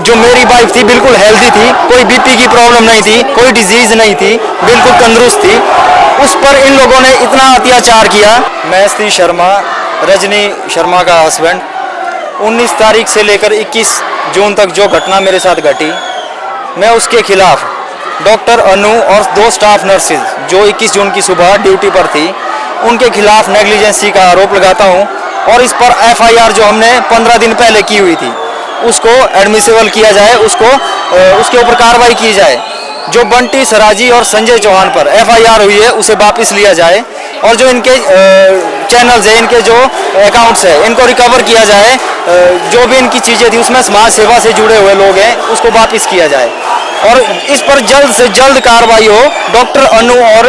जो मेरी वाइफ थी बिल्कुल हेल्दी थी, कोई बीपी की प्रॉब्लम नहीं थी, कोई डिजीज नहीं थी, बिल्कुल तंदुरुस्त थी। उस पर इन लोगों ने इतना अत्याचार किया। मैं श्री शर्मा, रजनी शर्मा का हस्बैंड, 19 तारीख से लेकर 21 जून तक जो घटना मेरे साथ घटी, मैं उसके खिलाफ डॉक्टर अनु और 2 स्टाफ नर्सेज जो 21 जून की सुबह ड्यूटी पर थी, उनके खिलाफ नेग्लिजेंसी का आरोप लगाता हूं। और इस पर एफआईआर जो हमने 15 दिन पहले की हुई थी उसको एडमिसिबल किया जाए, उसके ऊपर कार्रवाई की जाए। जो बंटी सराजी और संजय चौहान पर एफआईआर हुई है उसे वापस लिया जाए, और जो इनके चैनल्स हैं, इनके जो अकाउंट्स है, इनको रिकवर किया जाए। जो भी इनकी चीज़ें थी उसमें समाज सेवा से जुड़े हुए लोग हैं, उसको वापस किया जाए और इस पर जल्द से जल्द कार्रवाई हो डॉक्टर अनु और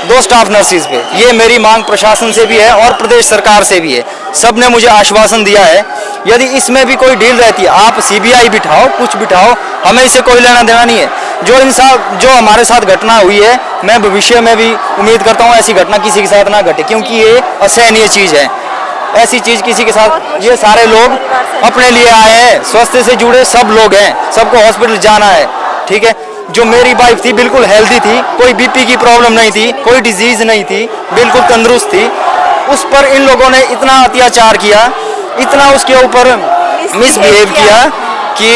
2 स्टाफ नर्सेज पे। ये मेरी मांग प्रशासन से भी है और प्रदेश सरकार से भी है। सब ने मुझे आश्वासन दिया है, यदि इसमें भी कोई डील रहती है, आप सीबीआई बिठाओ, कुछ बिठाओ, हमें इससे कोई लेना देना नहीं है। जो हमारे साथ घटना हुई है, मैं भविष्य में भी उम्मीद करता हूँ ऐसी घटना किसी के साथ ना घटे, क्योंकि ये असहनीय चीज़ है। ऐसी चीज़ किसी के साथ, ये सारे लोग अपने लिए आए हैं, स्वास्थ्य से जुड़े सब लोग हैं, सबको हॉस्पिटल जाना है, ठीक है। जो मेरी वाइफ थी बिल्कुल हेल्दी थी, कोई बीपी की प्रॉब्लम नहीं थी, कोई डिजीज नहीं थी, बिल्कुल तंदुरुस्त थी। उस पर इन लोगों ने इतना अत्याचार किया, इतना उसके ऊपर मिसबिहेव किया कि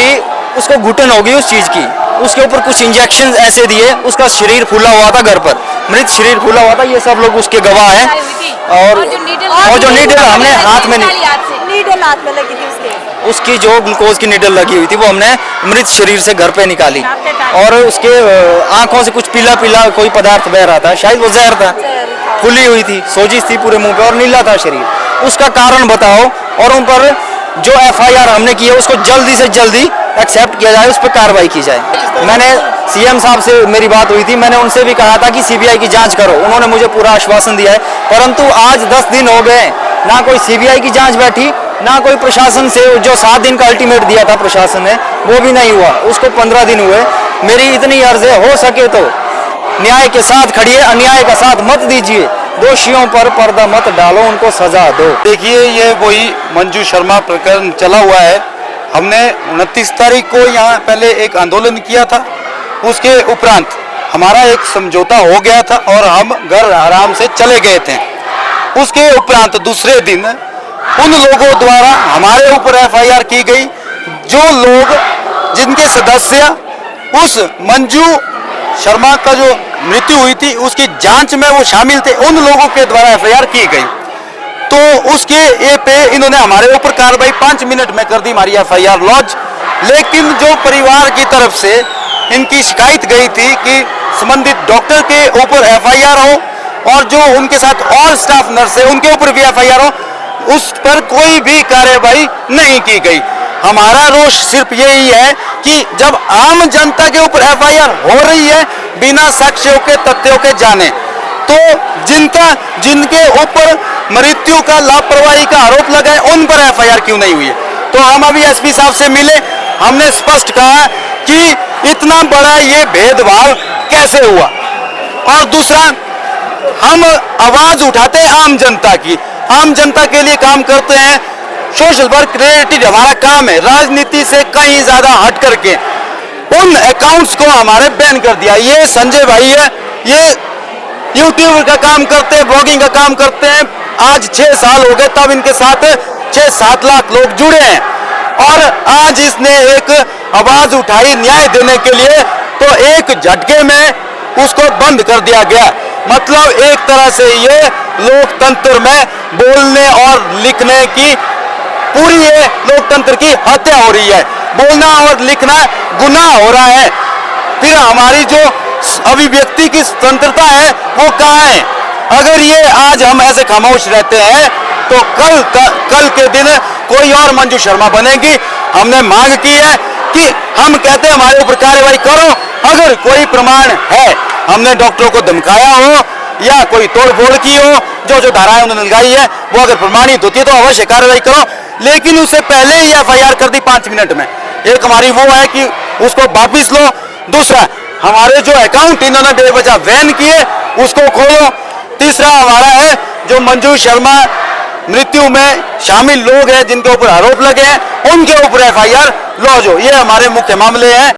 उसको घुटन हो गई उस चीज़ की। उसके ऊपर कुछ इंजेक्शन ऐसे दिए, उसका शरीर फूला हुआ था, घर पर मृत शरीर फूला हुआ था। ये सब लोग उसके गवाह हैं। और जो नीडल हमने हाथ में लगी थी उसकी जो ग्लूकोज की नीडल लगी हुई थी वो हमने मृत शरीर से घर पे निकाली, और उसके आंखों से कुछ पीला पीला कोई पदार्थ बह रहा था, शायद वो जहर था। फुली हुई थी, सोजिश थी पूरे मुंह पे और नीला था शरीर। उसका कारण बताओ, और उन पर जो एफआईआर हमने की है उसको जल्दी से जल्दी एक्सेप्ट किया जाए, उस पर कार्रवाई की जाए। मैंने सीएम साहब से मेरी बात हुई थी, मैंने उनसे भी कहा था कि सीबीआई की जांच करो, उन्होंने मुझे पूरा आश्वासन दिया है। परंतु आज 10 दिन हो गए, ना कोई सीबीआई की जांच बैठी, ना कोई प्रशासन से जो 7 दिन का अल्टीमेट दिया था प्रशासन ने, वो भी नहीं हुआ। उसको 15 दिन हुए। मेरी इतनी अर्ज है, हो सके तो न्याय के साथ खड़िए, अन्याय का साथ मत दीजिए, दोषियों पर पर्दा मत डालो, उनको सजा दो। देखिए, ये वही मंजू शर्मा प्रकरण चला हुआ है। हमने 29 तारीख को यहाँ पहले एक आंदोलन किया था, उसके उपरांत हमारा एक समझौता हो गया था और हम घर आराम से चले गए थे। उसके उपरांत दूसरे दिन उन लोगों द्वारा हमारे ऊपर एफआईआर की गई, जो लोग जिनके सदस्य उस मंजू शर्मा का जो मृत्यु हुई थी उसकी जांच में वो शामिल थे, उन लोगों के द्वारा एफआईआर की गई। तो उसके ए पे इन्होंने हमारे ऊपर कार्रवाई 5 मिनट में कर दी, हमारी एफआईआर लॉन्च। लेकिन जो परिवार की तरफ से इनकी शिकायत गई थी कि संबंधित डॉक्टर के ऊपर एफआईआर हो और जो उनके साथ और स्टाफ नर्स है उनके ऊपर भी एफआईआर हो, उस पर कोई भी कार्रवाई नहीं की गई। हमारा रोष सिर्फ यही है कि जब आम जनता के ऊपर एफआईआर हो रही है बिना साक्ष्यों के, तथ्यों के जाने, तो जिनके ऊपर मृत्यु का, लापरवाही का आरोप लगा है उन पर एफआईआर क्यों नहीं हुई है। तो हम अभी एसपी साहब से मिले, हमने स्पष्ट कहा कि इतना बड़ा ये भेदभाव कैसे हुआ। और दूसरा, हम आवाज उठाते हैं आम जनता की, आम जनता के लिए काम करते हैं, सोशल वर्क रिलेटेड हमारा काम है। राजनीति से कहीं ज्यादा हट करके उन अकाउंट्स को हमारे बैन कर दिया। ये संजय भाई है, ये यूट्यूब का काम करते हैं, ब्लॉगिंग का काम करते हैं। आज 6 साल हो गए, तब इनके साथ 6-7 लाख लोग जुड़े हैं, और आज इसने एक आवाज उठाई न्याय देने के लिए, तो एक झटके में उसको बंद कर दिया गया। मतलब एक तरह से ये लोकतंत्र में बोलने और लिखने की पूरी ये लोकतंत्र की हत्या हो रही है। बोलना और लिखना गुनाह हो रहा है। फिर हमारी जो अभिव्यक्ति की स्वतंत्रता है वो कहाँ है? अगर ये आज हम ऐसे खामोश रहते हैं तो कल के दिन कोई और मंजू शर्मा बनेगी। हमने मांग की है कि हम कहते हैं हमारे ऊपर कार्रवाई करो, अगर कोई प्रमाण है, हमने डॉक्टरों को धमकाया हो या कोई तोड़फोड़ की हो, जो धाराएं उन्होंने लगाई है वो अगर प्रमाणित होती है तो अवश्य कार्रवाई करो। लेकिन उससे पहले ही एफआईआर कर दी 5 मिनट में। एक हमारी वो है कि उसको वापिस लो, दूसरा हमारे जो अकाउंट इन्होंने बेवजह बैन किए उसको खोलो, तीसरा हमारा है जो मंजू शर्मा मृत्यु में शामिल लोग हैं जिनके ऊपर आरोप लगे हैं, उनके ऊपर FIR लॉन्च हो। ये हमारे मुख्य मामले हैं।